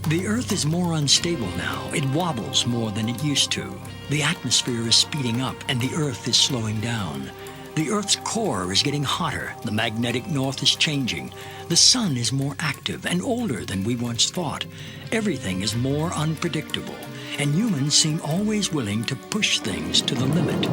The Earth is more unstable now. It wobbles more than it used to. The atmosphere is speeding up and the Earth is slowing down. The Earth's core is getting hotter. The magnetic north is changing. The sun is more active and older than we once thought. Everything is more unpredictable, and humans seem always willing to push things to the limit.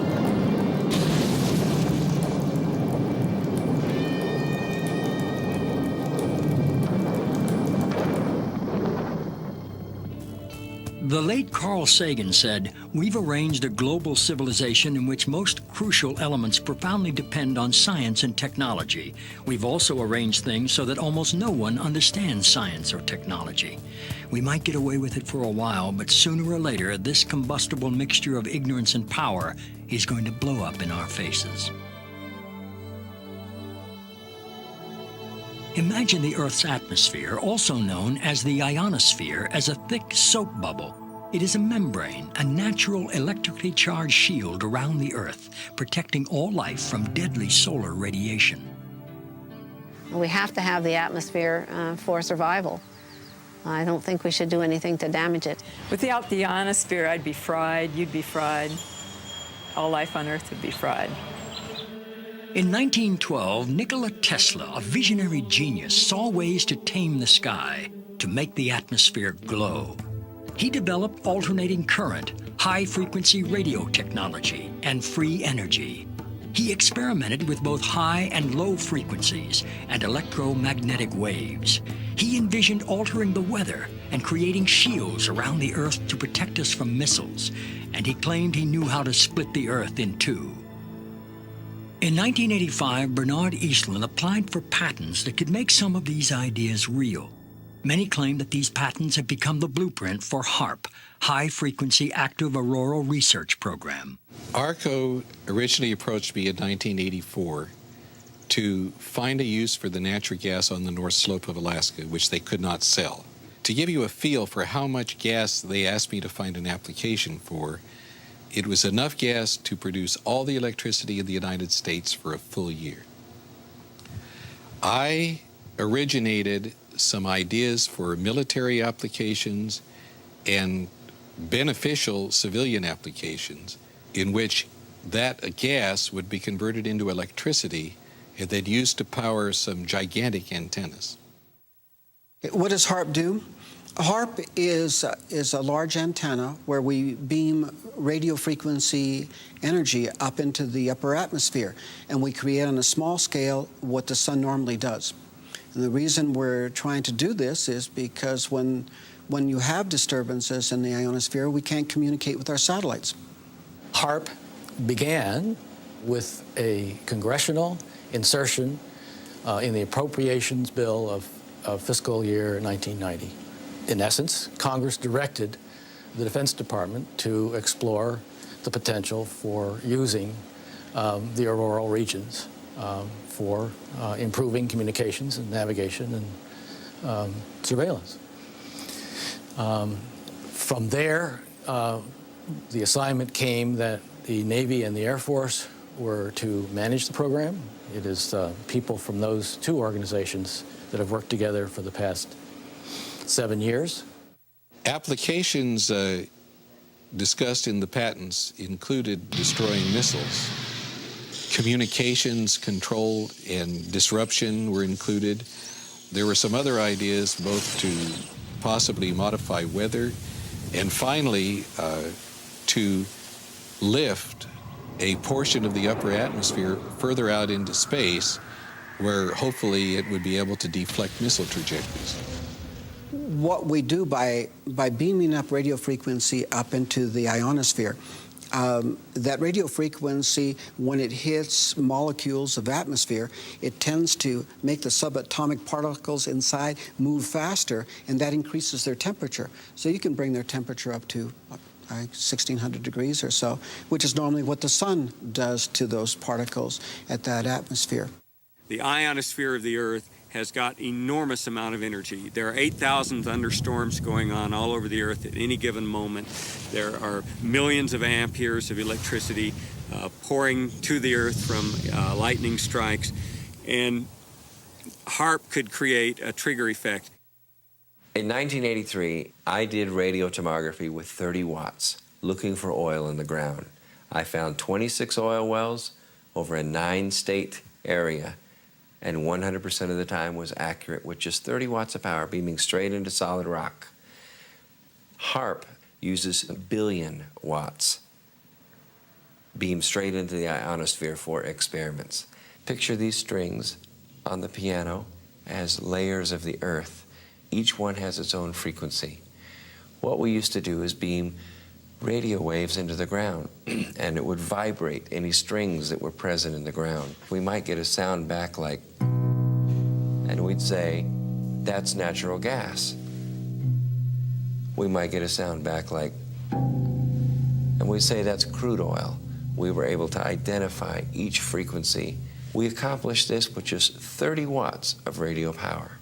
The late Carl Sagan said, "We've arranged a global civilization in which most crucial elements profoundly depend on science and technology. We've also arranged things so that almost no one understands science or technology. We might get away with it for a while, but sooner or later, this combustible mixture of ignorance and power is going to blow up in our faces." Imagine the Earth's atmosphere, also known as the ionosphere, as a thick soap bubble. It is a membrane, a natural electrically charged shield around the Earth, protecting all life from deadly solar radiation. We have to have the atmosphere for survival. I don't think we should do anything to damage it. Without the ionosphere, I'd be fried, you'd be fried. All life on Earth would be fried. In 1912, Nikola Tesla, a visionary genius, saw ways to tame the sky, to make the atmosphere glow. He developed alternating current, high-frequency radio technology, and free energy. He experimented with both high and low frequencies and electromagnetic waves. He envisioned altering the weather and creating shields around the Earth to protect us from missiles, and he claimed he knew how to split the Earth in two. In 1985, Bernard Eastlund applied for patents that could make some of these ideas real. Many claim that these patents have become the blueprint for HAARP, High Frequency Active Auroral Research Program. ARCO originally approached me in 1984 to find a use for the natural gas on the North Slope of Alaska, which they could not sell. To give you a feel for how much gas they asked me to find an application for, it was enough gas to produce all the electricity in the United States for a full year. I originated some ideas for military applications and beneficial civilian applications in which that gas would be converted into electricity and then used to power some gigantic antennas. What does HAARP do? HAARP is a large antenna where we beam radio frequency energy up into the upper atmosphere, and we create on a small scale what the sun normally does. And the reason we're trying to do this is because when you have disturbances in the ionosphere, we can't communicate with our satellites. HAARP began with a congressional insertion in the appropriations bill of fiscal year 1990. In essence, Congress directed the Defense Department to explore the potential for using the auroral regions for improving communications and navigation and surveillance. From there, the assignment came that the Navy and the Air Force were to manage the program. It is people from those two organizations that have worked together for the past 7 years. Applications discussed in the patents included destroying missiles. Communications control and disruption were included. There were some other ideas both to possibly modify weather and finally to lift a portion of the upper atmosphere further out into space where hopefully it would be able to deflect missile trajectories. What we do by beaming up radio frequency up into the ionosphere, that radio frequency, when it hits molecules of atmosphere, it tends to make the subatomic particles inside move faster, and that increases their temperature. So you can bring their temperature up to 1,600 degrees or so, which is normally what the sun does to those particles at that atmosphere. The ionosphere of the Earth has got enormous amount of energy. There are 8,000 thunderstorms going on all over the Earth at any given moment. There are millions of amperes of electricity pouring to the Earth from lightning strikes, and HAARP could create a trigger effect. In 1983, I did radiotomography with 30 watts, looking for oil in the ground. I found 26 oil wells over a 9-state area, and 100% of the time was accurate with just 30 watts of power beaming straight into solid rock. HAARP uses 1 billion watts beamed straight into the ionosphere for experiments. Picture these strings on the piano as layers of the Earth. Each one has its own frequency. What we used to do is beam radio waves into the ground, and it would vibrate any strings that were present in the ground. We might get a sound back like, and we'd say, that's natural gas. We might get a sound back like, and we'd say that's crude oil. We were able to identify each frequency. We accomplished this with just 30 watts of radio power.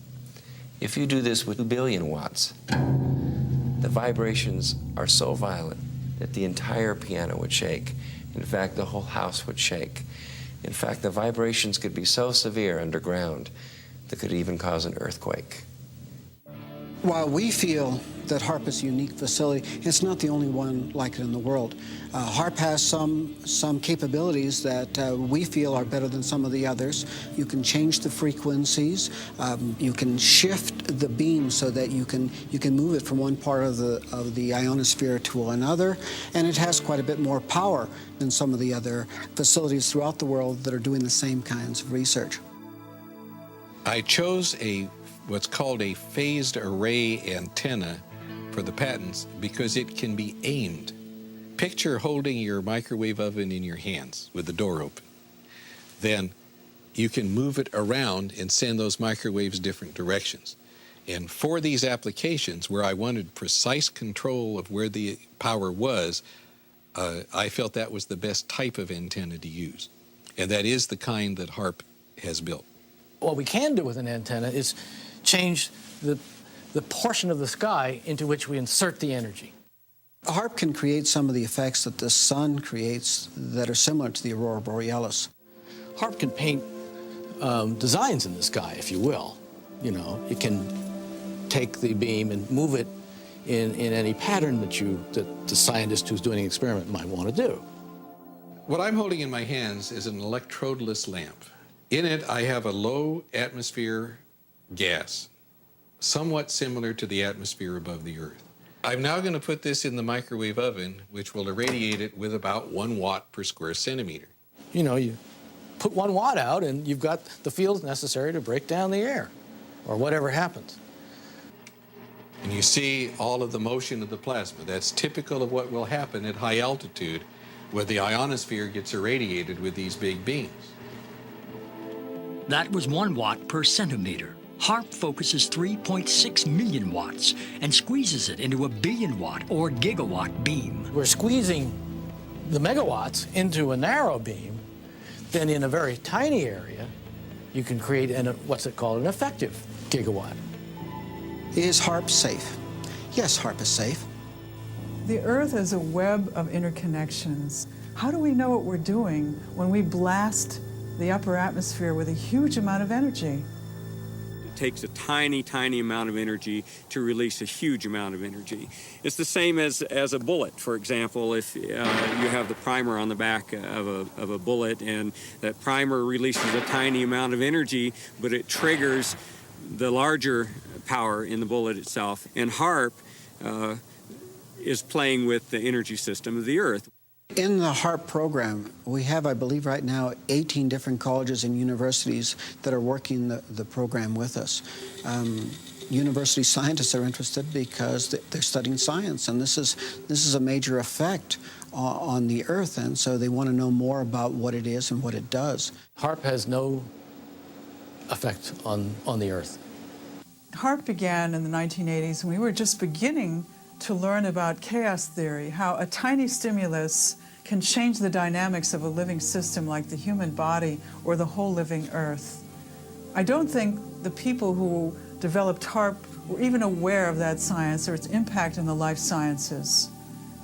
If you do this with 2 billion watts, the vibrations are so violent that the entire piano would shake. In fact, the whole house would shake. In fact, the vibrations could be so severe underground that could even cause an earthquake. While we feel that HAARP is a unique facility, it's not the only one like it in the world. HAARP has some capabilities that we feel are better than some of the others. You can change the frequencies. You can shift the beam so that you can move it from one part of the ionosphere to another, and it has quite a bit more power than some of the other facilities throughout the world that are doing the same kinds of research. I chose what's called a phased array antenna for the patents because it can be aimed. Picture holding your microwave oven in your hands with the door open. Then you can move it around and send those microwaves different directions. And for these applications where I wanted precise control of where the power was, I felt that was the best type of antenna to use. And that is the kind that HAARP has built. What we can do with an antenna is change the portion of the sky into which we insert the energy. HAARP can create some of the effects that the sun creates that are similar to the aurora borealis. HAARP can paint designs in the sky, if you will. You know, it can take the beam and move it in any pattern that the scientist who's doing the experiment might want to do. What I'm holding in my hands is an electrodeless lamp. In it, I have a low atmosphere gas, somewhat similar to the atmosphere above the Earth. I'm now going to put this in the microwave oven, which will irradiate it with about 1 watt per square centimeter. You know, you put 1 watt out and you've got the fields necessary to break down the air, or whatever happens. And you see all of the motion of the plasma. That's typical of what will happen at high altitude, where the ionosphere gets irradiated with these big beams. That was 1 watt per centimeter. HAARP focuses 3.6 million watts and squeezes it into a billion-watt or gigawatt beam. We're squeezing the megawatts into a narrow beam. Then in a very tiny area, you can create what's it called, an effective gigawatt. Is HAARP safe? Yes, HAARP is safe. The Earth is a web of interconnections. How do we know what we're doing when we blast the upper atmosphere with a huge amount of energy? It takes a tiny, tiny amount of energy to release a huge amount of energy. It's the same as a bullet, for example. If you have the primer on the back of a bullet, and that primer releases a tiny amount of energy, but it triggers the larger power in the bullet itself. And HAARP is playing with the energy system of the Earth. In the HAARP program, we have, I believe right now, 18 different colleges and universities that are working the program with us. University scientists are interested because they're studying science, and this is a major effect on the Earth, and so they want to know more about what it is and what it does. HAARP has no effect on the Earth. HAARP began in the 1980s, and we were just beginning to learn about chaos theory, how a tiny stimulus can change the dynamics of a living system like the human body or the whole living Earth. I don't think the people who developed HAARP were even aware of that science or its impact in the life sciences.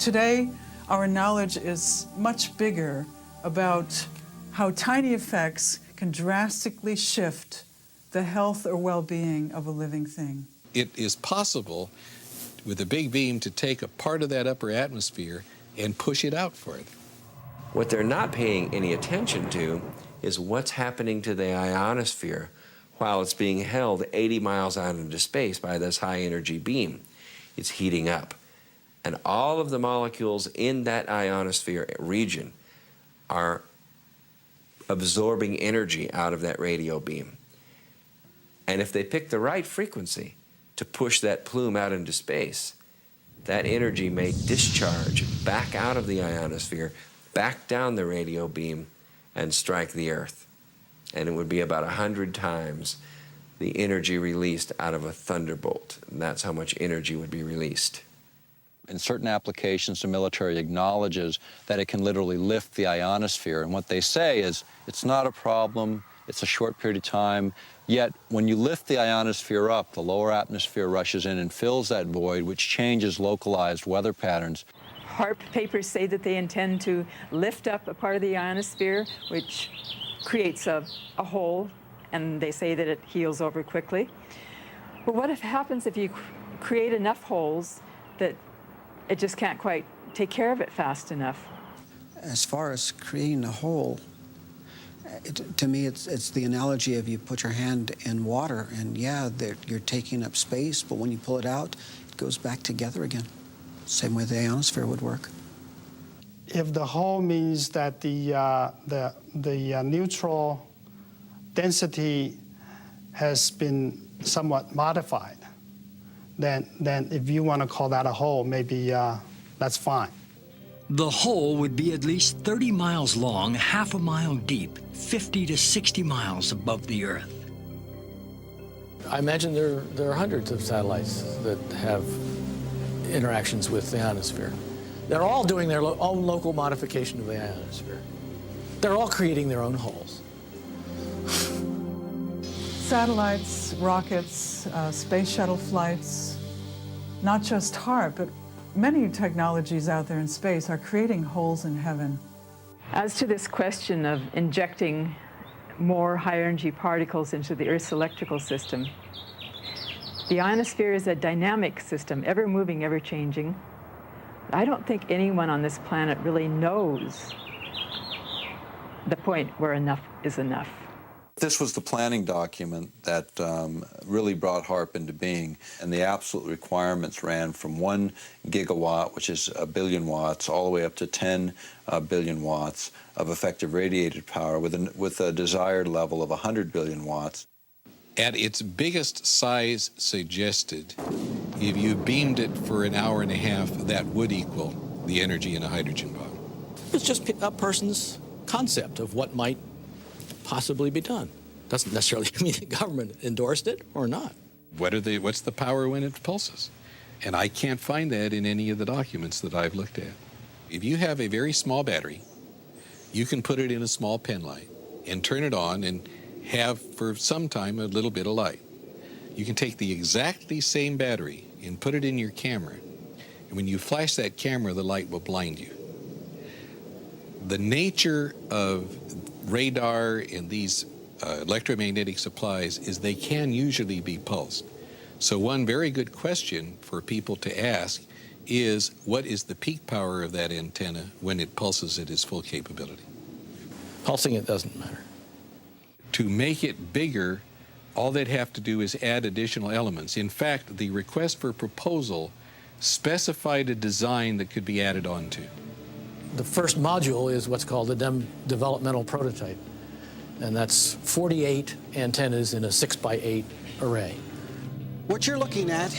Today, our knowledge is much bigger about how tiny effects can drastically shift the health or well-being of a living thing. it is possible with a big beam to take a part of that upper atmosphere and push it out further. What they're not paying any attention to is what's happening to the ionosphere while it's being held 80 miles out into space by this high-energy beam. It's heating up. And all of the molecules in that ionosphere region are absorbing energy out of that radio beam. And if they pick the right frequency to push that plume out into space, that energy may discharge back out of the ionosphere, back down the radio beam, and strike the Earth. And it would be about 100 times the energy released out of a thunderbolt. And that's how much energy would be released. In certain applications, the military acknowledges that it can literally lift the ionosphere. And what they say is, it's not a problem, it's a short period of time, yet when you lift the ionosphere up, the lower atmosphere rushes in and fills that void, which changes localized weather patterns. HAARP papers say that they intend to lift up a part of the ionosphere, which creates a hole, and they say that it heals over quickly. But what happens if you create enough holes that it just can't quite take care of it fast enough? As far as creating a hole, to me, it's the analogy of you put your hand in water, and yeah, you're taking up space, but when you pull it out, it goes back together again. Same way the ionosphere would work. If the hole means that the neutral density has been somewhat modified, then if you want to call that a hole, maybe that's fine. The hole would be at least 30 miles long, half a mile deep, 50 to 60 miles above the Earth. I imagine there are hundreds of satellites that have interactions with the ionosphere. They're all doing their own local modification of the ionosphere. They're all creating their own holes. Satellites, rockets, space shuttle flights, not just HAARP, but many technologies out there in space are creating holes in heaven. As to this question of injecting more high-energy particles into the Earth's electrical system, the ionosphere is a dynamic system, ever moving, ever changing. I don't think anyone on this planet really knows the point where enough is enough. This was the planning document that really brought HAARP into being, and the absolute requirements ran from 1 gigawatt, which is 1 billion watts, all the way up to 10 billion watts of effective radiated power with a desired level of 100 billion watts. At its biggest size suggested, if you beamed it for an hour and a half, that would equal the energy in a hydrogen bomb. It's just a person's concept of what might possibly be done. Doesn't necessarily mean the government endorsed it or not. What's the power when it pulses? And I can't find that in any of the documents that I've looked at. If you have a very small battery, you can put it in a small pen light and turn it on and have for some time a little bit of light. You can take the exactly same battery and put it in your camera, and when you flash that camera, the light will blind you. The nature of radar and these electromagnetic supplies is they can usually be pulsed. So one very good question for people to ask is, what is the peak power of that antenna when it pulses at its full capability? Pulsing it doesn't matter. To make it bigger, all they'd have to do is add additional elements. In fact, the request for proposal specified a design that could be added onto. The first module is what's called a developmental prototype, and that's 48 antennas in a 6x8 array. What you're looking at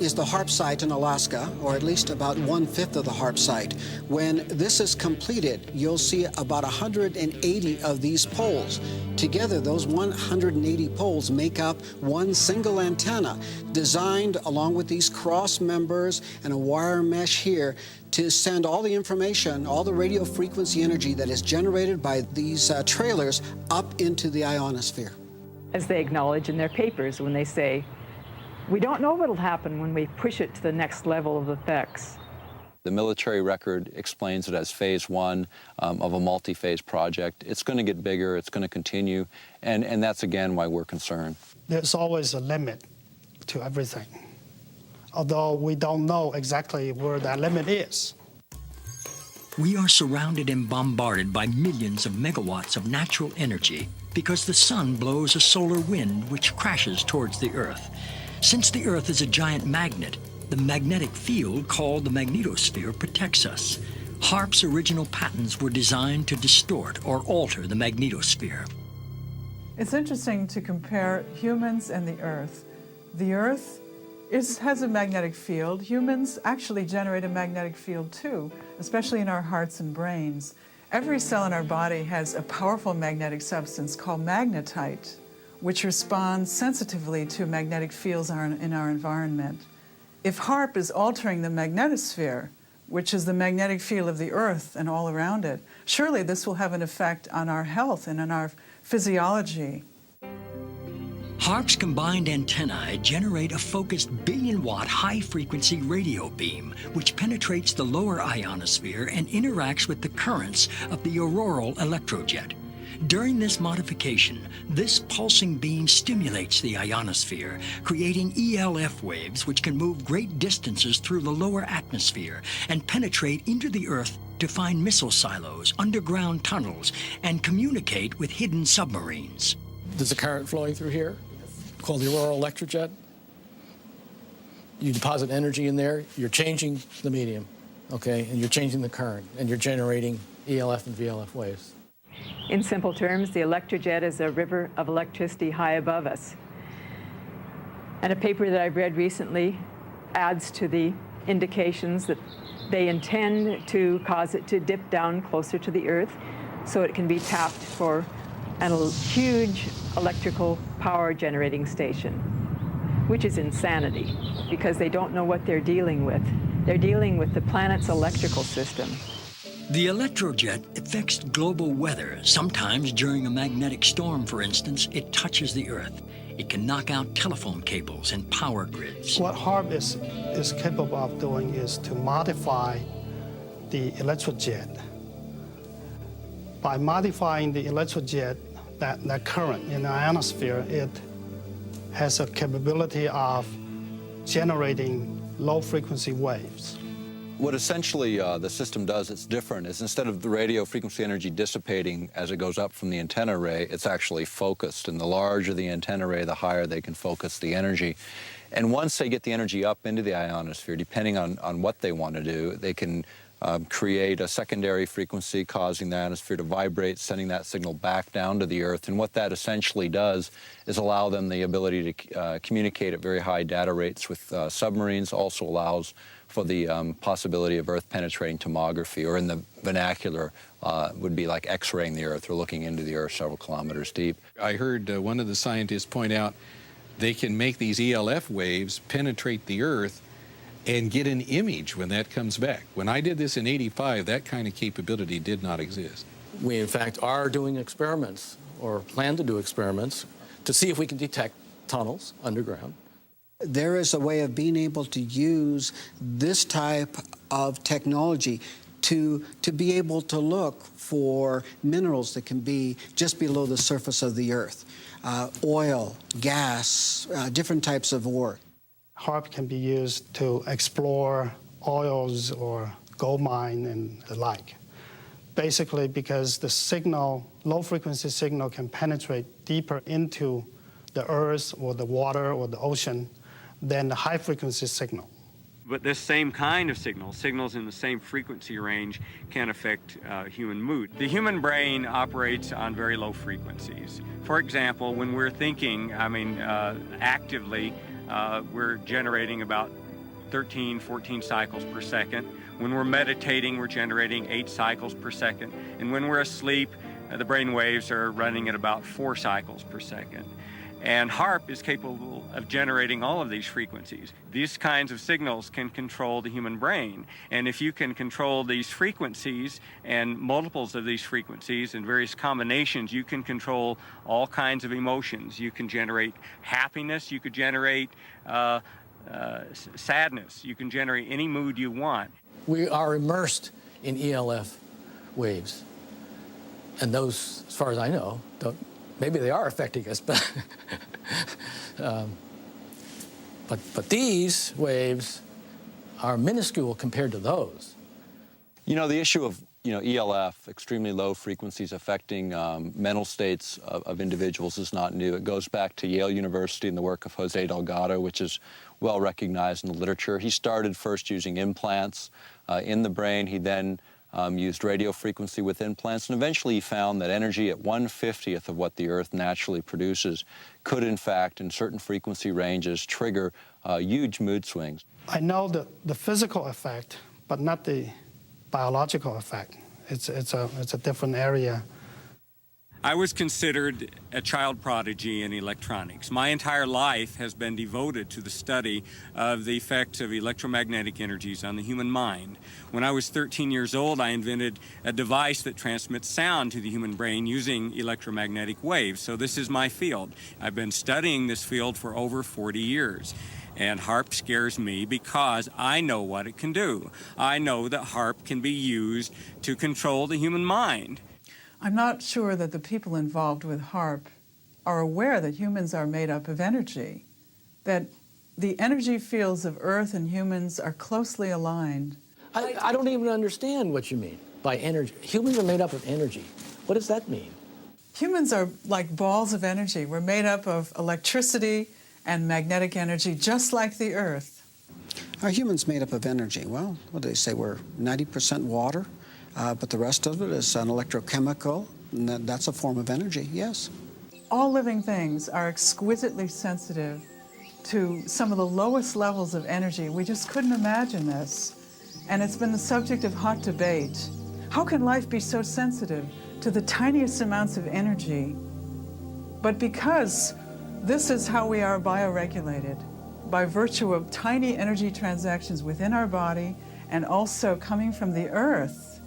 is the HAARP site in Alaska, or at least about 1/5 of the HAARP site. When this is completed, you'll see about 180 of these poles. Together, those 180 poles make up one single antenna, designed along with these cross members and a wire mesh here to send all the information, all the radio frequency energy that is generated by these trailers up into the ionosphere. As they acknowledge in their papers when they say, we don't know what will happen when we push it to the next level of effects. The military record explains it as phase 1 of a multi-phase project. It's going to get bigger, it's going to continue, and that's again why we're concerned. There's always a limit to everything. although we don't know exactly where that limit is. We are surrounded and bombarded by millions of megawatts of natural energy because the sun blows a solar wind which crashes towards the Earth. Since the Earth is a giant magnet, the magnetic field called the magnetosphere protects us. HAARP's original patents were designed to distort or alter the magnetosphere. It's interesting to compare humans and the Earth. The Earth has a magnetic field. Humans actually generate a magnetic field too, especially in our hearts and brains. Every cell in our body has a powerful magnetic substance called magnetite, which responds sensitively to magnetic fields in our environment. If HAARP is altering the magnetosphere, which is the magnetic field of the Earth and all around it, surely this will have an effect on our health and on our physiology. HAARP's combined antennae generate a focused billion-watt high-frequency radio beam, which penetrates the lower ionosphere and interacts with the currents of the auroral electrojet. During this modification, this pulsing beam stimulates the ionosphere, creating ELF waves which can move great distances through the lower atmosphere and penetrate into the Earth to find missile silos, underground tunnels, and communicate with hidden submarines. There's a current flowing through here called the auroral electrojet. You deposit energy in there, you're changing the medium, okay, and you're changing the current, and you're generating ELF and VLF waves. In simple terms, the electrojet is a river of electricity high above us. And a paper that I've read recently adds to the indications that they intend to cause it to dip down closer to the Earth so it can be tapped for a huge electrical power generating station, which is insanity because they don't know what they're dealing with. They're dealing with the planet's electrical system. The electrojet affects global weather. Sometimes during a magnetic storm, for instance, it touches the Earth. It can knock out telephone cables and power grids. What HAARP is capable of doing is to modify the electrojet. By modifying the electrojet, that current in the ionosphere, it has a capability of generating low-frequency waves. What essentially the system does that's different is instead of the radio frequency energy dissipating as it goes up from the antenna array, it's actually focused. And the larger the antenna array, the higher they can focus the energy. And once they get the energy up into the ionosphere, depending on what they want to do, they can create a secondary frequency causing the ionosphere to vibrate, sending that signal back down to the Earth. And what that essentially does is allow them the ability to communicate at very high data rates with submarines, also allows for the possibility of Earth penetrating tomography, or in the vernacular would be like X-raying the Earth or looking into the Earth several kilometers deep. I heard one of the scientists point out they can make these ELF waves penetrate the Earth and get an image when that comes back. When I did this in '85, that kind of capability did not exist. We, in fact, are doing experiments, or plan to do experiments, to see if we can detect tunnels underground. There is a way of being able to use this type of technology to be able to look for minerals that can be just below the surface of the Earth. Oil, gas, different types of ore. HAARP can be used to explore oils or gold mine and the like. Basically because the signal, low-frequency signal, can penetrate deeper into the Earth or the water or the ocean than the high-frequency signal. But this same kind of signals in the same frequency range, can affect human mood. The human brain operates on very low frequencies. For example, when we're thinking, actively, we're generating about 13, 14 cycles per second. When we're meditating, we're generating 8 cycles per second. And when we're asleep, the brain waves are running at about 4 cycles per second. And HAARP is capable of generating all of these frequencies. These kinds of signals can control the human brain. And if you can control these frequencies and multiples of these frequencies and various combinations, you can control all kinds of emotions. You can generate happiness, you could generate sadness, you can generate any mood you want. We are immersed in ELF waves. And those, as far as I know, But these waves are minuscule compared to those. You know, the issue of, ELF, extremely low frequencies affecting mental states of individuals is not new. It goes back to Yale University and the work of Jose Delgado, which is well recognized in the literature. He started first using implants in the brain. He then used radio frequency with implants, and eventually he found that energy at 1/50th of what the Earth naturally produces could, in fact, in certain frequency ranges, trigger huge mood swings. I know the physical effect, but not the biological effect. It's a different area. I was considered a child prodigy in electronics. My entire life has been devoted to the study of the effects of electromagnetic energies on the human mind. When I was 13 years old, I invented a device that transmits sound to the human brain using electromagnetic waves. So this is my field. I've been studying this field for over 40 years. And HAARP scares me because I know what it can do. I know that HAARP can be used to control the human mind. I'm not sure that the people involved with HAARP are aware that humans are made up of energy, that the energy fields of Earth and humans are closely aligned. I don't even understand what you mean by energy. Humans are made up of energy. What does that mean? Humans are like balls of energy. We're made up of electricity and magnetic energy, just like the Earth. Are humans made up of energy? Well, what do they say? We're 90% water, but the rest of it is an electrochemical, and that's a form of energy, yes. All living things are exquisitely sensitive to some of the lowest levels of energy. We just couldn't imagine this. And it's been the subject of hot debate. How can life be so sensitive to the tiniest amounts of energy? But because this is how we are bioregulated, by virtue of tiny energy transactions within our body and also coming from the Earth,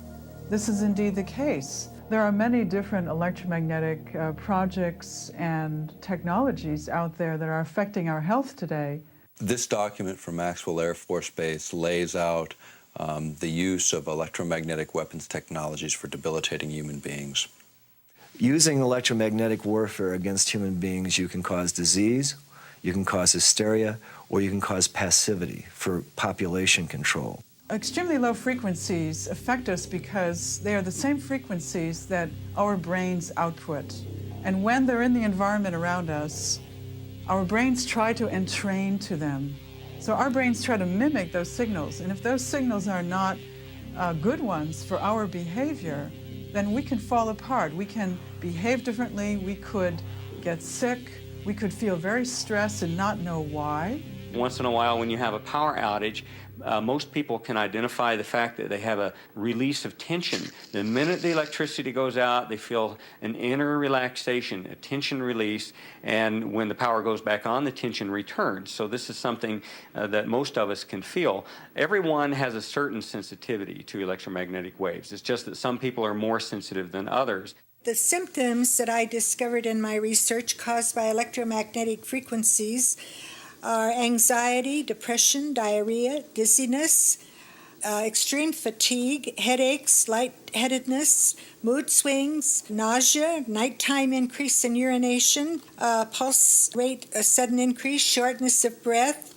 this is indeed the case. There are many different electromagnetic projects and technologies out there that are affecting our health today. This document from Maxwell Air Force Base lays out the use of electromagnetic weapons technologies for debilitating human beings. Using electromagnetic warfare against human beings, you can cause disease, you can cause hysteria, or you can cause passivity for population control. Extremely low frequencies affect us because they are the same frequencies that our brains output. And when they're in the environment around us, our brains try to entrain to them. So our brains try to mimic those signals. And if those signals are not good ones for our behavior, then we can fall apart. We can behave differently, we could get sick, we could feel very stressed and not know why. Once in a while when you have a power outage, most people can identify the fact that they have a release of tension. The minute the electricity goes out, they feel an inner relaxation, a tension release, and when the power goes back on, the tension returns. So this is something that most of us can feel. Everyone has a certain sensitivity to electromagnetic waves. It's just that some people are more sensitive than others. The symptoms that I discovered in my research caused by electromagnetic frequencies are anxiety, depression, diarrhea, dizziness, extreme fatigue, headaches, lightheadedness, mood swings, nausea, nighttime increase in urination, pulse rate, a sudden increase, shortness of breath,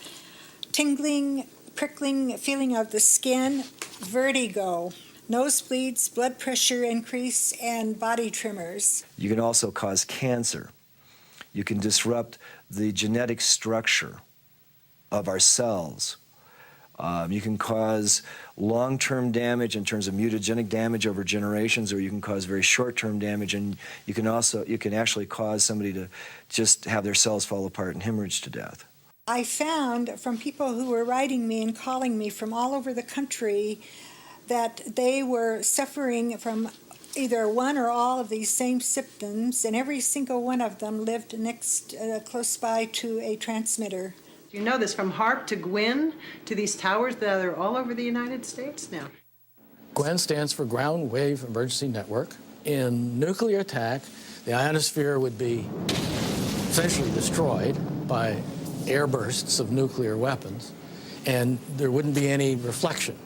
tingling, prickling feeling of the skin, vertigo, nosebleeds, blood pressure increase, and body tremors. You can also cause cancer. You can disrupt the genetic structure of our cells. You can cause long-term damage in terms of mutagenic damage over generations, or you can cause very short-term damage, and you can actually cause somebody to just have their cells fall apart and hemorrhage to death. I found from people who were writing me and calling me from all over the country that they were suffering from either one or all of these same symptoms, and every single one of them lived close by to a transmitter. You know this from HAARP to GWIN to these towers that are all over the United States now. GWIN stands for Ground Wave Emergency Network. In nuclear attack, the ionosphere would be essentially destroyed by air bursts of nuclear weapons, and there wouldn't be any reflection,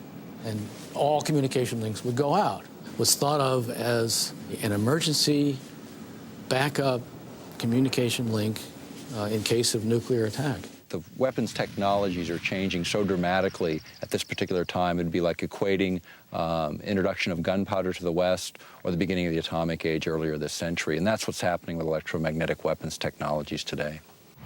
and all communication links would go out. Was thought of as an emergency backup communication link in case of nuclear attack. the weapons technologies are changing so dramatically at this particular time. It'd be like equating introduction of gunpowder to the West or the beginning of the atomic age earlier this century. And that's what's happening with electromagnetic weapons technologies today.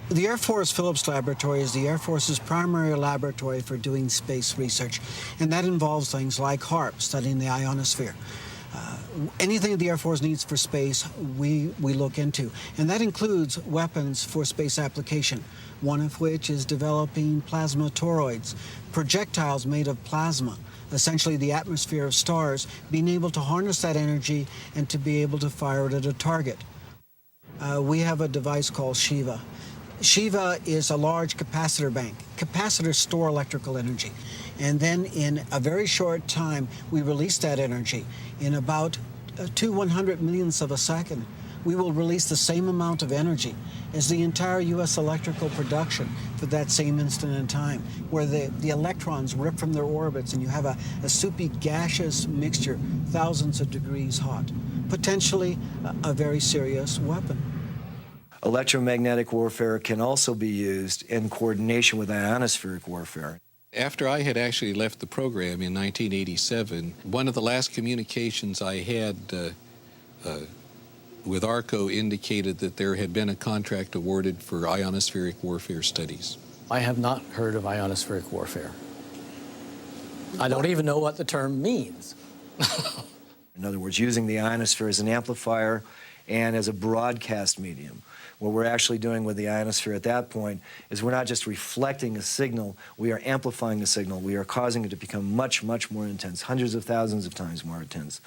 The Air Force Phillips Laboratory is the Air Force's primary laboratory for doing space research, and that involves things like HAARP, studying the ionosphere. Anything the Air Force needs for space, we look into, and that includes weapons for space application, one of which is developing plasma toroids, projectiles made of plasma, essentially the atmosphere of stars, being able to harness that energy and to be able to fire it at a target. We have a device called Shiva. Shiva is a large capacitor bank. Capacitors store electrical energy. And then in a very short time, we release that energy. In about 100 millionths of a second, we will release the same amount of energy as the entire U.S. electrical production for that same instant in time, where the electrons rip from their orbits and you have a soupy gaseous mixture, thousands of degrees hot. Potentially a very serious weapon. Electromagnetic warfare can also be used in coordination with ionospheric warfare. After I had actually left the program in 1987, one of the last communications I had with ARCO indicated that there had been a contract awarded for ionospheric warfare studies. I have not heard of ionospheric warfare. I don't even know what the term means. In other words, using the ionosphere as an amplifier and as a broadcast medium. What we're actually doing with the ionosphere at that point is we're not just reflecting a signal, we are amplifying the signal. We are causing it to become much, much more intense, hundreds of thousands of times more intense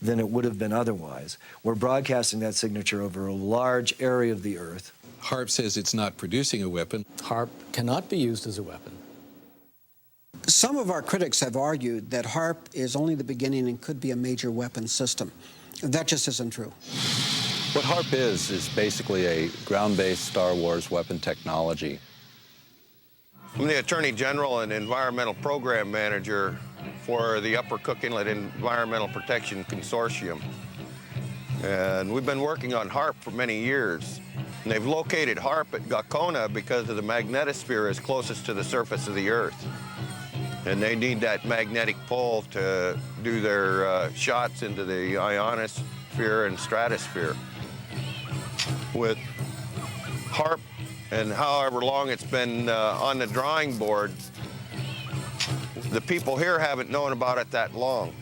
than it would have been otherwise. We're broadcasting that signature over a large area of the Earth. HAARP says it's not producing a weapon. HAARP cannot be used as a weapon. Some of our critics have argued that HAARP is only the beginning and could be a major weapons system. That just isn't true. What HAARP is basically a ground-based Star Wars weapon technology. I'm the Attorney General and Environmental Program Manager for the Upper Cook Inlet Environmental Protection Consortium. And we've been working on HAARP for many years. And they've located HAARP at Gakona because of the magnetosphere is closest to the surface of the Earth. And they need that magnetic pole to do their shots into the ionosphere and stratosphere. With HAARP and however long it's been on the drawing board, the people here haven't known about it that long.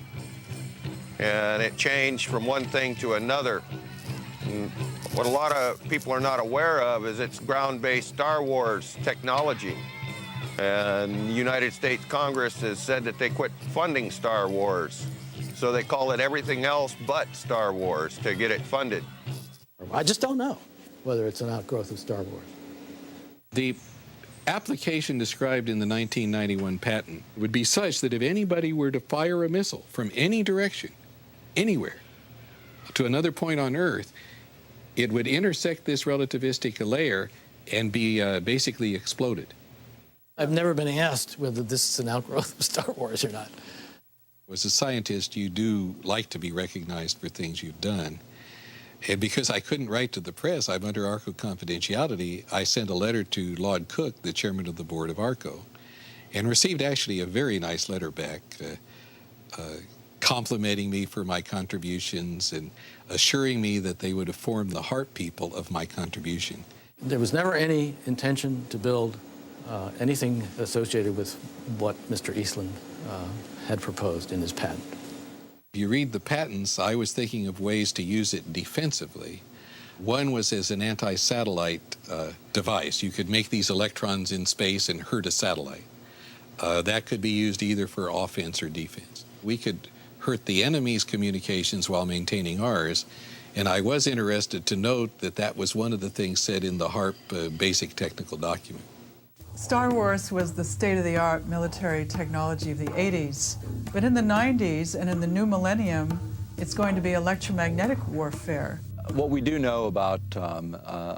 And it changed from one thing to another. And what a lot of people are not aware of is it's ground-based Star Wars technology. And the United States Congress has said that they quit funding Star Wars. So they call it everything else but Star Wars to get it funded. I just don't know whether it's an outgrowth of Star Wars. The application described in the 1991 patent would be such that if anybody were to fire a missile from any direction, anywhere, to another point on Earth, it would intersect this relativistic layer and be basically exploded. I've never been asked whether this is an outgrowth of Star Wars or not. As a scientist, you do like to be recognized for things you've done. And because I couldn't write to the press, I'm under ARCO confidentiality, I sent a letter to Lord Cook, the chairman of the board of ARCO, and received actually a very nice letter back complimenting me for my contributions and assuring me that they would inform the HAARP people of my contribution. There was never any intention to build anything associated with what Mr. Eastland had proposed in his patent. If you read the patents, I was thinking of ways to use it defensively. One was as an anti-satellite device. You could make these electrons in space and hurt a satellite. That could be used either for offense or defense. We could hurt the enemy's communications while maintaining ours, and I was interested to note that that was one of the things said in the HAARP basic technical document. Star Wars was the state-of-the-art military technology of the 80s, but in the 90s and in the new millennium, it's going to be electromagnetic warfare. What we do know about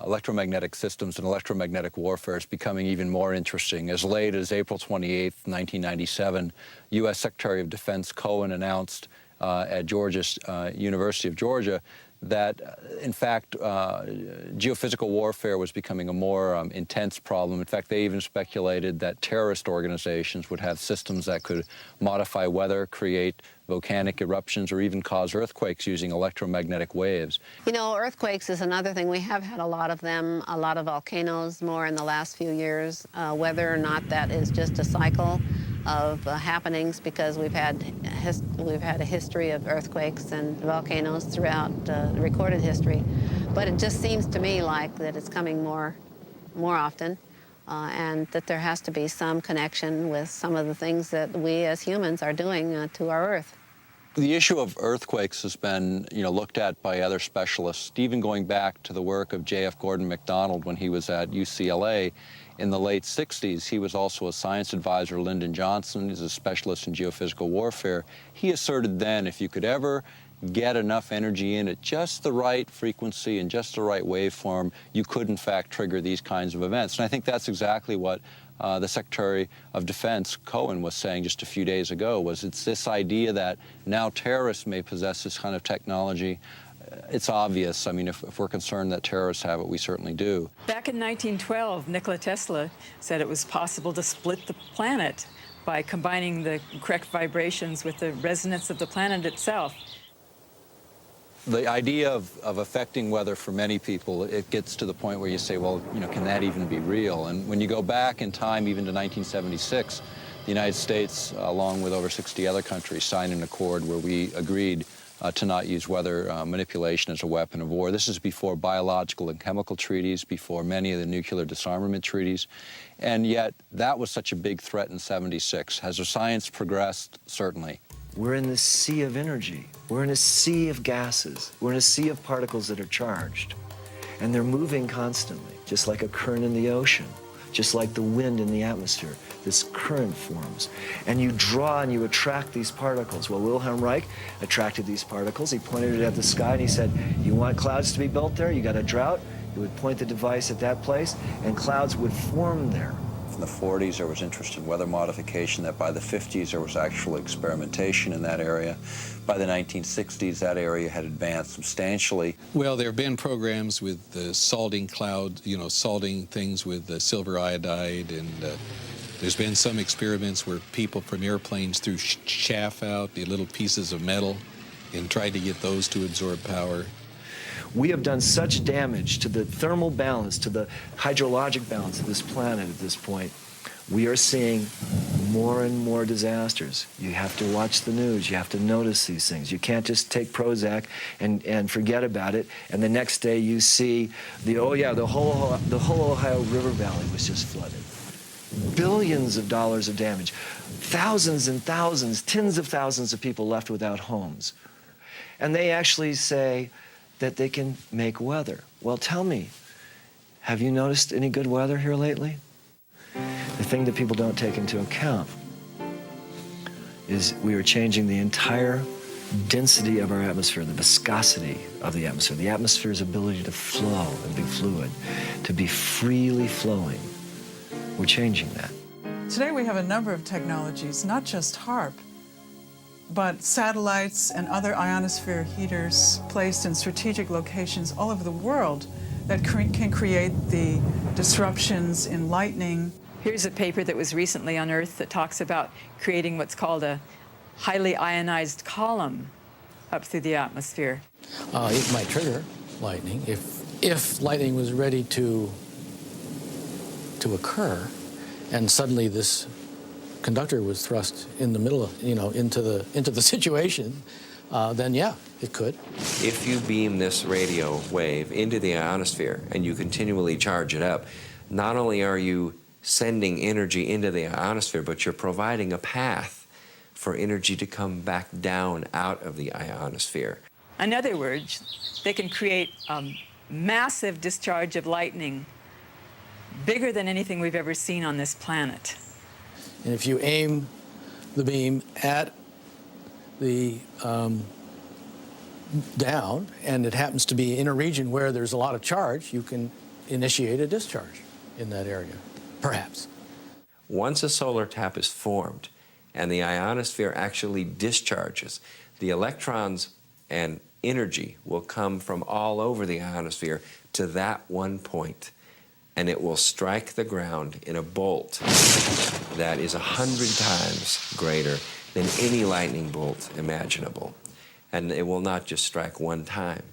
electromagnetic systems and electromagnetic warfare is becoming even more interesting. As late as April 28, 1997, U.S. Secretary of Defense Cohen announced at University of Georgia that, in fact, geophysical warfare was becoming a more intense problem. In fact, they even speculated that terrorist organizations would have systems that could modify weather, create volcanic eruptions, or even cause earthquakes using electromagnetic waves. You know, earthquakes is another thing. We have had a lot of them, a lot of volcanoes more in the last few years. Whether or not that is just a cycle of happenings, because we've had a history of earthquakes and volcanoes throughout recorded history, but it just seems to me like that it's coming more often, and that there has to be some connection with some of the things that we as humans are doing to our Earth. The issue of earthquakes has been, looked at by other specialists, even going back to the work of J.F. Gordon MacDonald when he was at UCLA in the late 60s. He was also a science advisor, Lyndon Johnson. He's a specialist in geophysical warfare. He asserted then if you could ever get enough energy in at just the right frequency and just the right waveform, you could, in fact, trigger these kinds of events. And I think that's exactly what the Secretary of Defense, Cohen, was saying just a few days ago, was it's this idea that now terrorists may possess this kind of technology. It's obvious. I mean, if we're concerned that terrorists have it, we certainly do. Back in 1912, Nikola Tesla said it was possible to split the planet by combining the correct vibrations with the resonance of the planet itself. The idea of affecting weather for many people, it gets to the point where you say, well, can that even be real? And when you go back in time, even to 1976, the United States, along with over 60 other countries, signed an accord where we agreed to not use weather manipulation as a weapon of war. This is before biological and chemical treaties, before many of the nuclear disarmament treaties. And yet, that was such a big threat in '76. Has the science progressed? Certainly. We're in this sea of energy. We're in a sea of gases. We're in a sea of particles that are charged. And they're moving constantly, just like a current in the ocean, just like the wind in the atmosphere. This current forms. And you draw and you attract these particles. Well, Wilhelm Reich attracted these particles. He pointed it at the sky and he said, you want clouds to be built there? You got a drought? He would point the device at that place and clouds would form there. In the 40s, there was interest in weather modification, that by the 50s, there was actual experimentation in that area. By the 1960s, that area had advanced substantially. Well, there have been programs with salting clouds, salting things with silver iodide, and there's been some experiments where people from airplanes threw chaff out, the little pieces of metal, and tried to get those to absorb power. We have done such damage to the thermal balance, to the hydrologic balance of this planet at this point. We are seeing more and more disasters. You have to watch the news. You have to notice these things. You can't just take Prozac and forget about it, and the next day you see the whole Ohio River Valley was just flooded. Billions of dollars of damage. Thousands and thousands, tens of thousands of people left without homes. And they actually say that they can make weather. Well, tell me, have you noticed any good weather here lately? The thing that people don't take into account is we are changing the entire density of our atmosphere, the viscosity of the atmosphere's ability to flow and be fluid, to be freely flowing. We're changing that. Today we have a number of technologies, not just HAARP, but satellites and other ionosphere heaters placed in strategic locations all over the world that can create the disruptions in lightning. Here's a paper that was recently unearthed that talks about creating what's called a highly ionized column up through the atmosphere. It might trigger lightning if lightning was ready to occur, and suddenly this conductor was thrust in the middle of, into the situation, then yeah, it could. If you beam this radio wave into the ionosphere and you continually charge it up, not only are you sending energy into the ionosphere, but you're providing a path for energy to come back down out of the ionosphere. In other words, they can create a massive discharge of lightning, bigger than anything we've ever seen on this planet. And if you aim the beam at the down, and it happens to be in a region where there's a lot of charge, you can initiate a discharge in that area, perhaps. Once a solar tap is formed and the ionosphere actually discharges, the electrons and energy will come from all over the ionosphere to that one point, and it will strike the ground in a bolt that is 100 times greater than any lightning bolt imaginable. And it will not just strike one time.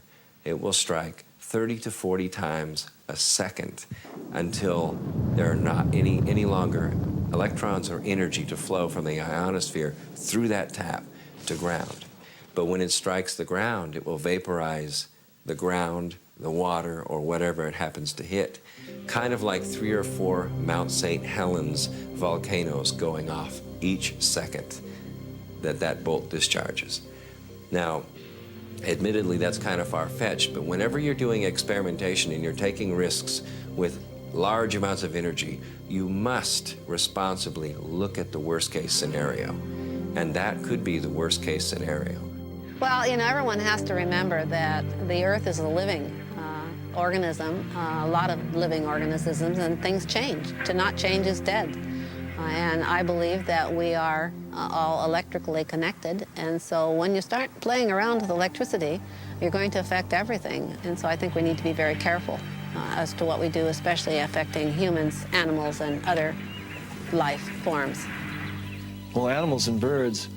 It will strike 30 to 40 times a second until there are not any longer electrons or energy to flow from the ionosphere through that tap to ground. But when it strikes the ground, it will vaporize the ground, the water, or whatever it happens to hit, kind of like 3 or 4 Mount St. Helens volcanoes going off each second that bolt discharges. Now, admittedly, that's kind of far-fetched, but whenever you're doing experimentation and you're taking risks with large amounts of energy, you must responsibly look at the worst-case scenario, and that could be the worst-case scenario. Well, you know, everyone has to remember that the Earth is a living organism, a lot of living organisms, and things change. To not change is dead. And I believe that we are all electrically connected, and so when you start playing around with electricity, you're going to affect everything. And so I think we need to be very careful as to what we do, especially affecting humans, animals, and other life forms. Well, animals and birds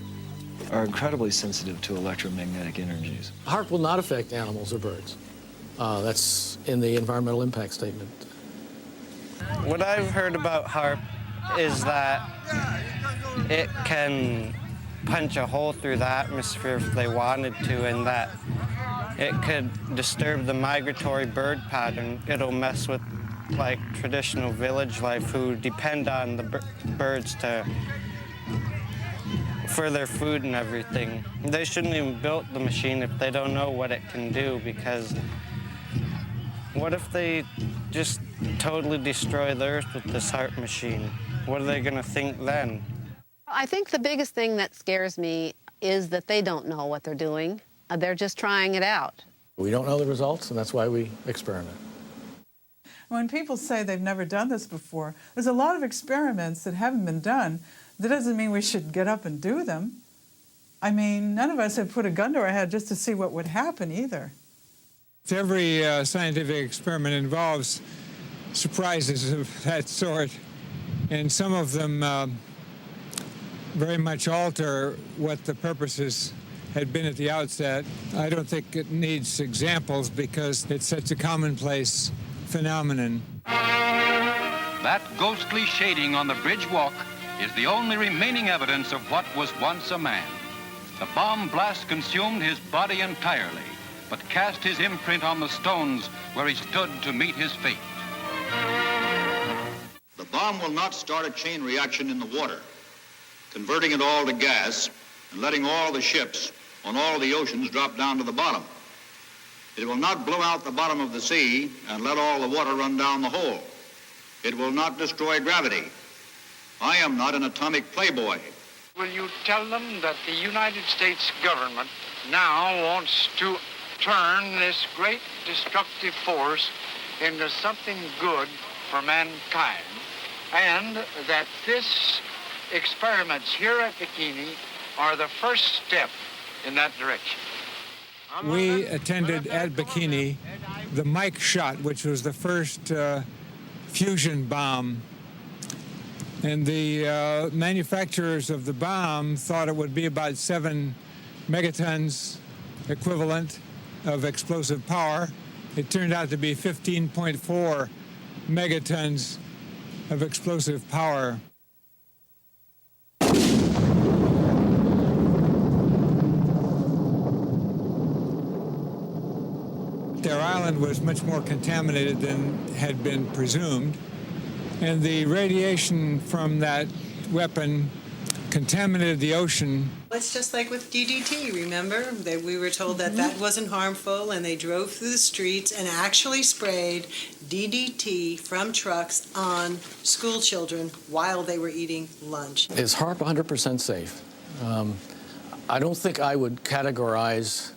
are incredibly sensitive to electromagnetic energies. HAARP will not affect animals or birds. That's in the environmental impact statement. What I've heard about HAARP is that it can punch a hole through the atmosphere if they wanted to, and that it could disturb the migratory bird pattern. It'll mess with like traditional village life who depend on the birds for their food and everything. They shouldn't even build the machine if they don't know what it can do, because what if they just totally destroy the Earth with this HAARP machine? What are they going to think then? I think the biggest thing that scares me is that they don't know what they're doing. They're just trying it out. We don't know the results, and that's why we experiment. When people say they've never done this before, there's a lot of experiments that haven't been done. That doesn't mean we should get up and do them. I mean, none of us have put a gun to our head just to see what would happen either. Every scientific experiment involves surprises of that sort, and some of them very much alter what the purposes had been at the outset. I don't think it needs examples because it's such a commonplace phenomenon. That ghostly shading on the bridge walk is the only remaining evidence of what was once a man. The bomb blast consumed his body entirely, but cast his imprint on the stones where he stood to meet his fate. The bomb will not start a chain reaction in the water, converting it all to gas and letting all the ships on all the oceans drop down to the bottom. It will not blow out the bottom of the sea and let all the water run down the hole. It will not destroy gravity. I am not an atomic playboy. Will you tell them that the United States government now wants to turn this great destructive force into something good for mankind, and that this experiments here at Bikini are the first step in that direction? We attended at Bikini the Mike shot, which was the first fusion bomb. And the manufacturers of the bomb thought it would be about 7 megatons equivalent of explosive power. It turned out to be 15.4 megatons of explosive power. Their island was much more contaminated than had been presumed, and the radiation from that weapon contaminated the ocean. It's just like with DDT, remember? We were told that that wasn't harmful, and they drove through the streets and actually sprayed DDT from trucks on school children while they were eating lunch. Is HAARP 100% safe? I don't think I would categorize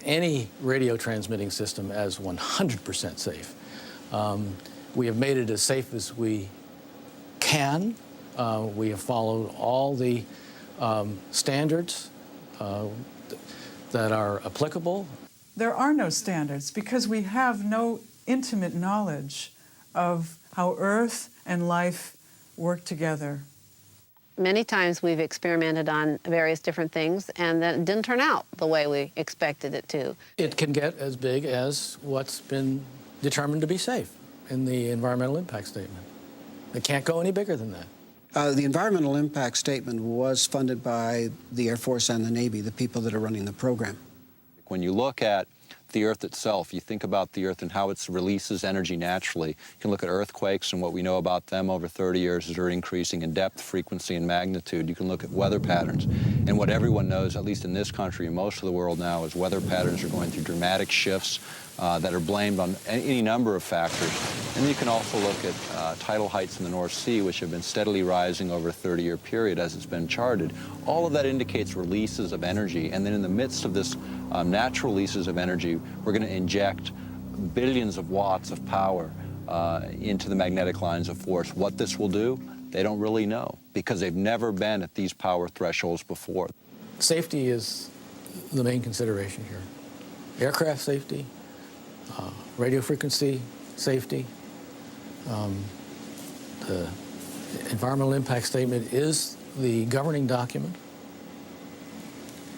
any radio transmitting system as 100% safe. We have made it as safe as we can. We have followed all the standards. that are applicable. There are no standards because we have no intimate knowledge of how Earth and life work together. Many times we've experimented on various different things and then it didn't turn out the way we expected it to. It can get as big as what's been determined to be safe in the environmental impact statement. It can't go any bigger than that. The environmental impact statement was funded by the Air Force and the Navy, the people that are running the program. When you look at the Earth itself, you think about the Earth and how it releases energy naturally. You can look at earthquakes and what we know about them over 30 years is they're increasing in depth, frequency, and magnitude. You can look at weather patterns. And what everyone knows, at least in this country and most of the world now, is weather patterns are going through dramatic shifts that are blamed on any number of factors. And you can also look at tidal heights in the North Sea, which have been steadily rising over a 30-year period as it's been charted. All of that indicates releases of energy. And then in the midst of this natural releases of energy, we're going to inject billions of watts of power into the magnetic lines of force. What this will do, they don't really know because they've never been at these power thresholds before. Safety is the main consideration here. Aircraft safety, radio frequency safety. The environmental impact statement is the governing document.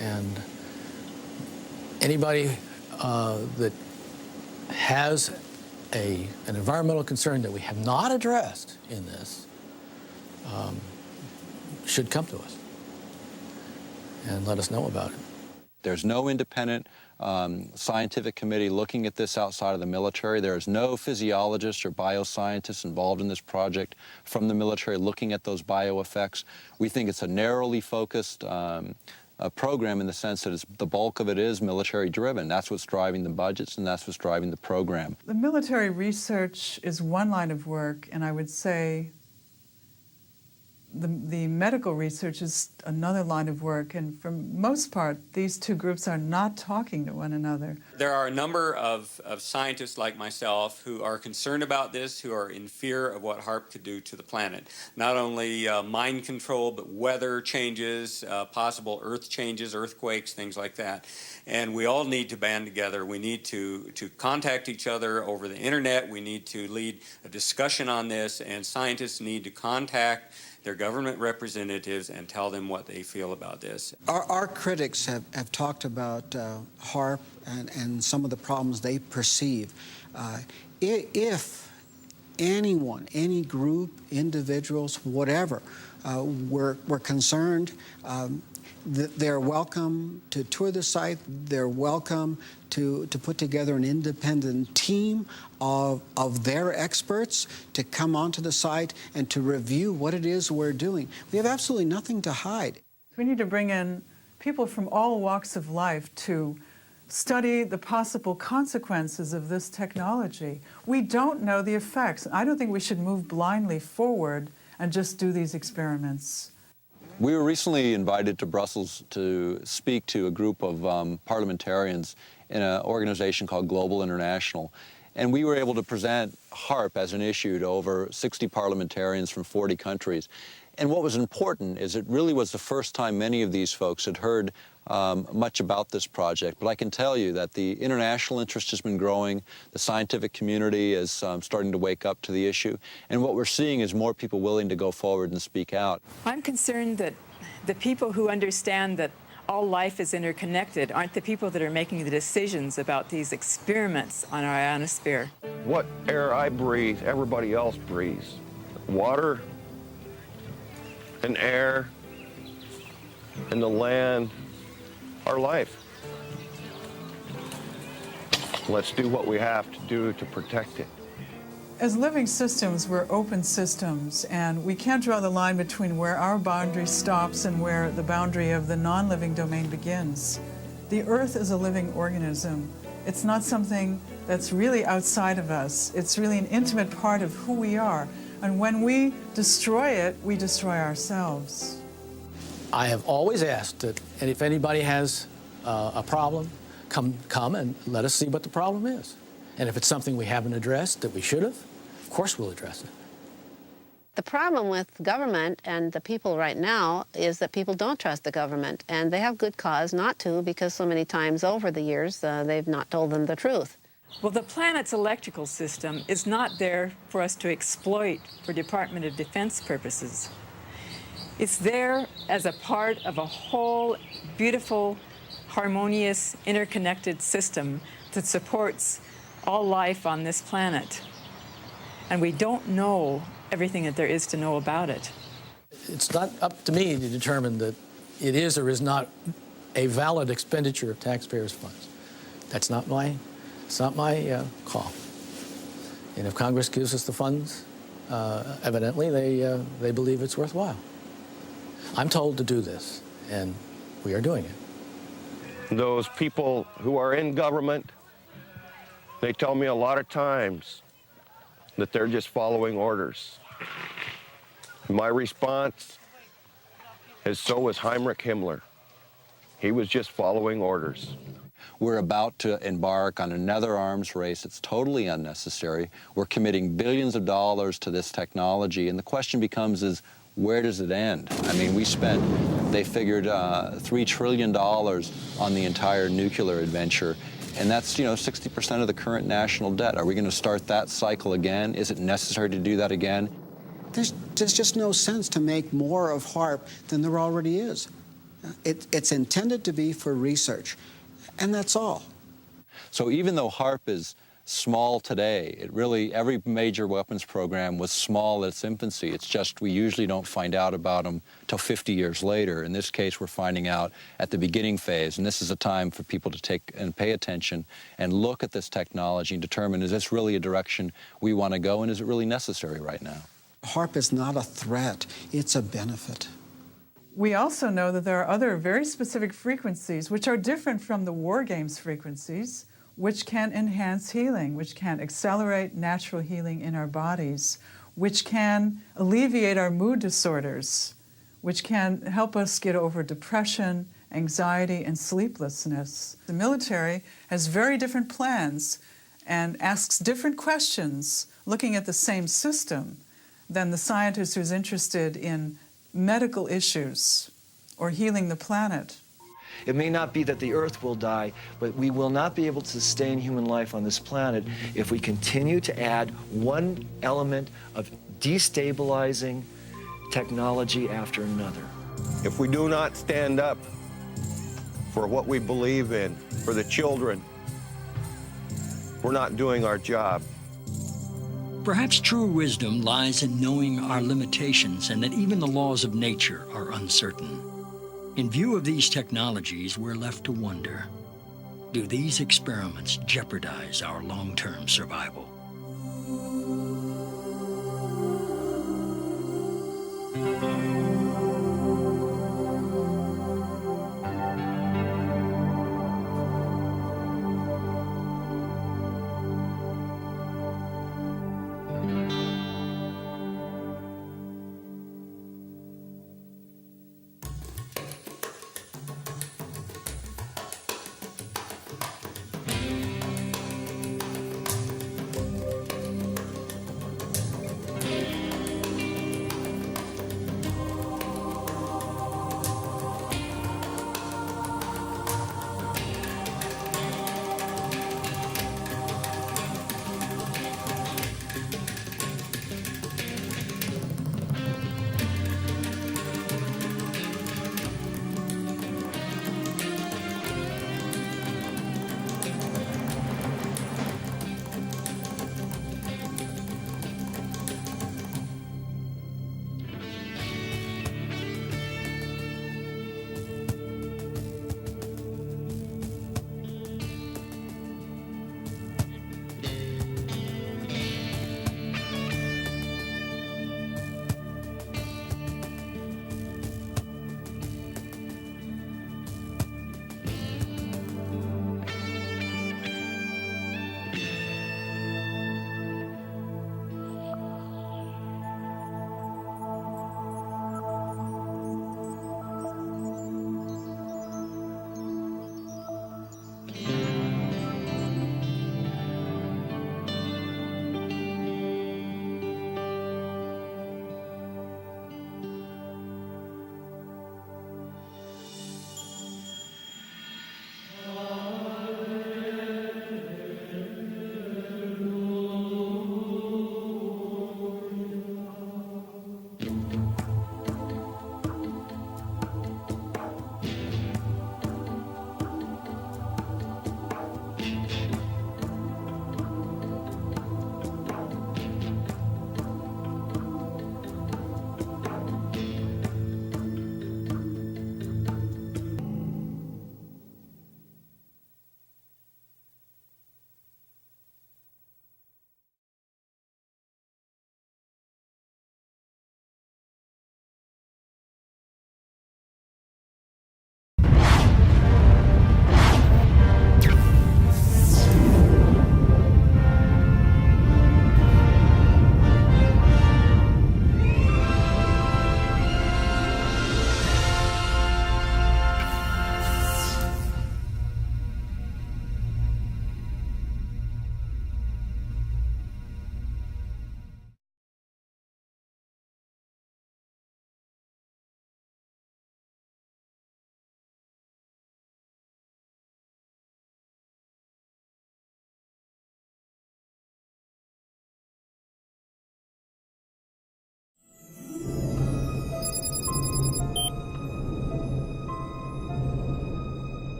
And anybody that has an environmental concern that we have not addressed in this should come to us and let us know about it. There's no independent scientific committee looking at this outside of the military. There is no physiologist or bioscientist involved in this project from the military looking at those bioeffects. We think it's a narrowly focused program in the sense that the bulk of it is military-driven. That's what's driving the budgets, and that's what's driving the program. The military research is one line of work, and I would say the medical research is another line of work, and for most part, these two groups are not talking to one another. There are a number of scientists like myself who are concerned about this, who are in fear of what HAARP could do to the planet. Not only mind control, but weather changes, possible earth changes, earthquakes, things like that. And we all need to band together. We need to contact each other over the internet. We need to lead a discussion on this, and scientists need to contact their government representatives and tell them what they feel about this. Our critics have talked about HAARP and some of the problems they perceive. If anyone, any group, individuals, whatever, were concerned, they're welcome to tour the site. They're welcome to put together an independent team of their experts to come onto the site and to review what it is we're doing. We have absolutely nothing to hide. We need to bring in people from all walks of life to study the possible consequences of this technology. We don't know the effects. I don't think we should move blindly forward and just do these experiments. We were recently invited to Brussels to speak to a group of parliamentarians in an organization called Global International. And we were able to present HAARP as an issue to over 60 parliamentarians from 40 countries. And what was important is it really was the first time many of these folks had heard much about this project. But I can tell you that the international interest has been growing. The scientific community is starting to wake up to the issue. And what we're seeing is more people willing to go forward and speak out. I'm concerned that the people who understand that all life is interconnected aren't the people that are making the decisions about these experiments on our ionosphere. What air I breathe, everybody else breathes. Water and air and the land, our life. Let's do what we have to do to protect it. As living systems, we're open systems, and we can't draw the line between where our boundary stops and where the boundary of the non-living domain begins. The Earth is a living organism. It's not something that's really outside of us. It's really an intimate part of who we are. And when we destroy it, we destroy ourselves. I have always asked that if anybody has a problem, come and let us see what the problem is. And if it's something we haven't addressed that we should have, of course we'll address it. The problem with government and the people right now is that people don't trust the government, and they have good cause not to, because so many times over the years they've not told them the truth. Well, the planet's electrical system is not there for us to exploit for Department of Defense purposes. It's there as a part of a whole beautiful, harmonious, interconnected system that supports all life on this planet. And we don't know everything that there is to know about it. It's not up to me to determine that it is or is not a valid expenditure of taxpayers' funds. It's not my call. And if Congress gives us the funds, evidently they believe it's worthwhile. I'm told to do this, and we are doing it. Those people who are in government, they tell me a lot of times that they're just following orders. My response is, so was Heinrich Himmler. He was just following orders. We're about to embark on another arms race. It's totally unnecessary. We're committing billions of dollars to this technology, and the question becomes is, where does it end? I mean, they figured $3 trillion on the entire nuclear adventure, and that's, 60% of the current national debt. Are we going to start that cycle again? Is it necessary to do that again? There's just no sense to make more of HAARP than there already is. It's intended to be for research, and that's all. So even though HAARP is small today, every major weapons program was small in its infancy. It's just we usually don't find out about them till 50 years later. In this case, we're finding out at the beginning phase, and this is a time for people to take and pay attention and look at this technology and determine, is this really a direction we want to go, and is it really necessary right now? HAARP is not a threat, it's a benefit. We also know that there are other very specific frequencies which are different from the war games frequencies, which can enhance healing, which can accelerate natural healing in our bodies, which can alleviate our mood disorders, which can help us get over depression, anxiety, and sleeplessness. The military has very different plans and asks different questions looking at the same system than the scientist who's interested in medical issues or healing the planet. It may not be that the Earth will die, but we will not be able to sustain human life on this planet if we continue to add one element of destabilizing technology after another. If we do not stand up for what we believe in, for the children, we're not doing our job. Perhaps true wisdom lies in knowing our limitations and that even the laws of nature are uncertain. In view of these technologies, we're left to wonder, do these experiments jeopardize our long-term survival?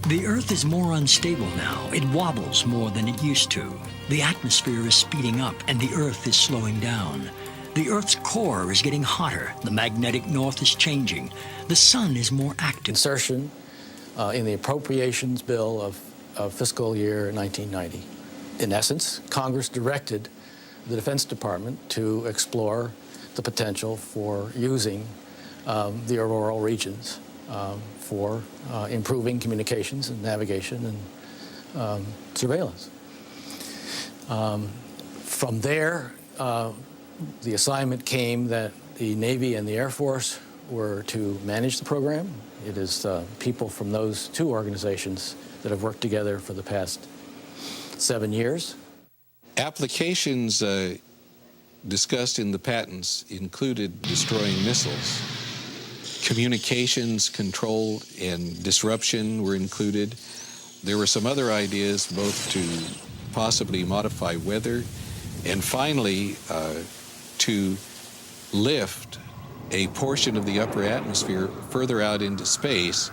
The Earth is more unstable now. It wobbles more than it used to. The atmosphere is speeding up and the Earth is slowing down. The Earth's core is getting hotter. The magnetic north is changing. The sun is more active. Insertion in the appropriations bill of fiscal year 1990. In essence, Congress directed the Defense Department to explore the potential for using the auroral regions for improving communications and navigation and surveillance. From there, the assignment came that the Navy and the Air Force were to manage the program. It is people from those two organizations that have worked together for the past 7 years. Applications discussed in the patents included destroying missiles. Communications control and disruption were included. There were some other ideas both to possibly modify weather and finally to lift a portion of the upper atmosphere further out into space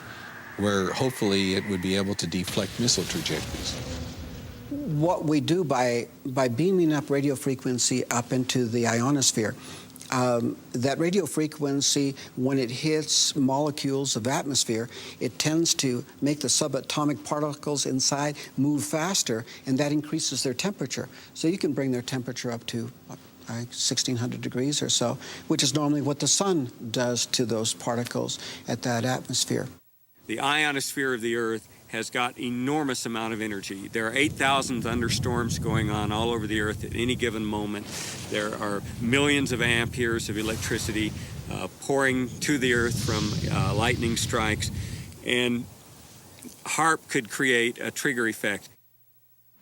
where hopefully it would be able to deflect missile trajectories. What we do by beaming up radio frequency up into the ionosphere, that radio frequency, when it hits molecules of atmosphere, it tends to make the subatomic particles inside move faster, and that increases their temperature. So you can bring their temperature up to 1,600 degrees or so, which is normally what the sun does to those particles at that atmosphere. The ionosphere of the Earth has got enormous amount of energy. There are 8,000 thunderstorms going on all over the Earth at any given moment. There are millions of amperes of electricity pouring to the Earth from lightning strikes, and HAARP could create a trigger effect.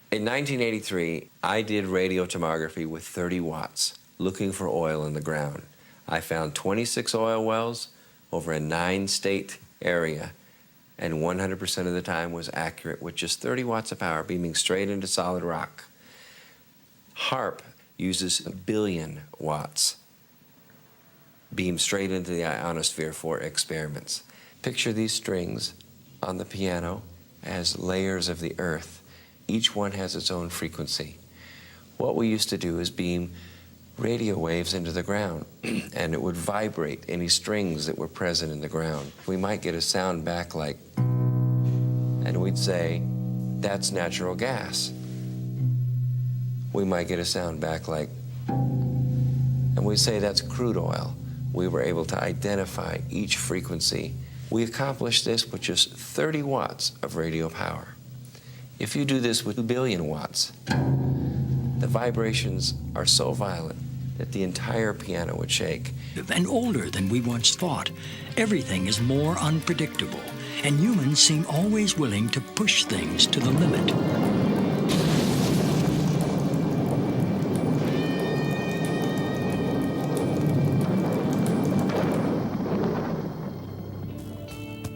In 1983, I did radiotomography with 30 watts, looking for oil in the ground. I found 26 oil wells over a 9-state area, and 100% of the time was accurate with just 30 watts of power beaming straight into solid rock. HAARP uses 1 billion watts beamed straight into the ionosphere for experiments. Picture these strings on the piano as layers of the Earth. Each one has its own frequency. What we used to do is beam radio waves into the ground, and it would vibrate any strings that were present in the ground. We might get a sound back like, and we'd say, that's natural gas. We might get a sound back like, and we'd say, that's crude oil. We were able to identify each frequency. We accomplished this with just 30 watts of radio power. If you do this with 2 billion watts, the vibrations are so violent that the entire piano would shake. And older than we once thought. Everything is more unpredictable, and humans seem always willing to push things to the limit.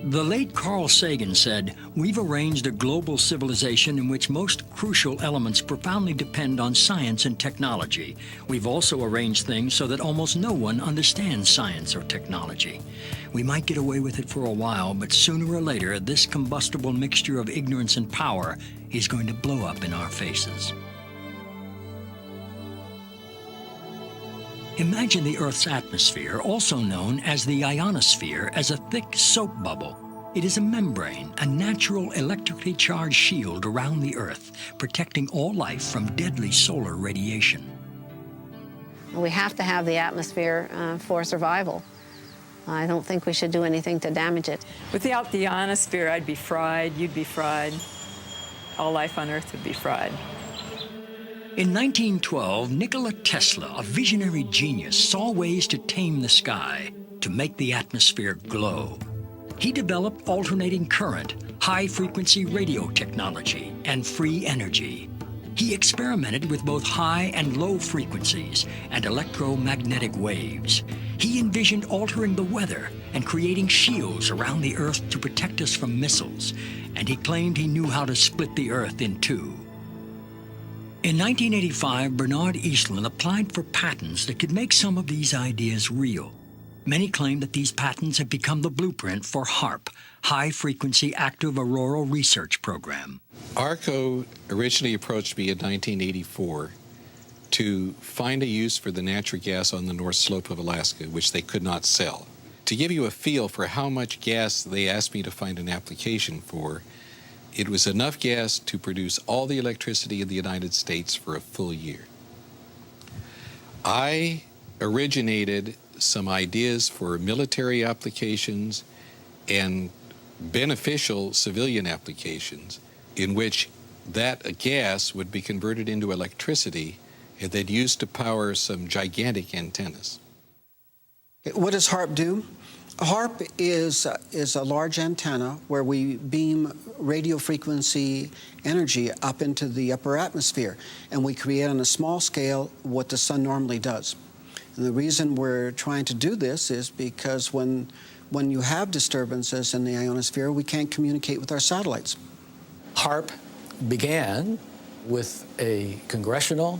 The late Carl Sagan said, "We've arranged a global civilization in which most crucial elements profoundly depend on science and technology. We've also arranged things so that almost no one understands science or technology. We might get away with it for a while, but sooner or later, this combustible mixture of ignorance and power is going to blow up in our faces." Imagine the Earth's atmosphere, also known as the ionosphere, as a thick soap bubble. It is a membrane, a natural electrically charged shield around the Earth, protecting all life from deadly solar radiation. We have to have the atmosphere for survival. I don't think we should do anything to damage it. Without the ionosphere, I'd be fried, you'd be fried. All life on Earth would be fried. In 1912, Nikola Tesla, a visionary genius, saw ways to tame the sky, to make the atmosphere glow. He developed alternating current, high-frequency radio technology, and free energy. He experimented with both high and low frequencies and electromagnetic waves. He envisioned altering the weather and creating shields around the Earth to protect us from missiles, and he claimed he knew how to split the Earth in two. In 1985, Bernard Eastlund applied for patents that could make some of these ideas real. Many claim that these patents have become the blueprint for HAARP, High Frequency Active Auroral Research Program. ARCO originally approached me in 1984 to find a use for the natural gas on the North Slope of Alaska, which they could not sell. To give you a feel for how much gas they asked me to find an application for, it was enough gas to produce all the electricity in the United States for a full year. I originated some ideas for military applications and beneficial civilian applications in which that gas would be converted into electricity and then used to power some gigantic antennas. What does HAARP do? HAARP is a large antenna where we beam radio frequency energy up into the upper atmosphere, and we create on a small scale what the sun normally does. And the reason we're trying to do this is because when you have disturbances in the ionosphere, we can't communicate with our satellites. HAARP began with a congressional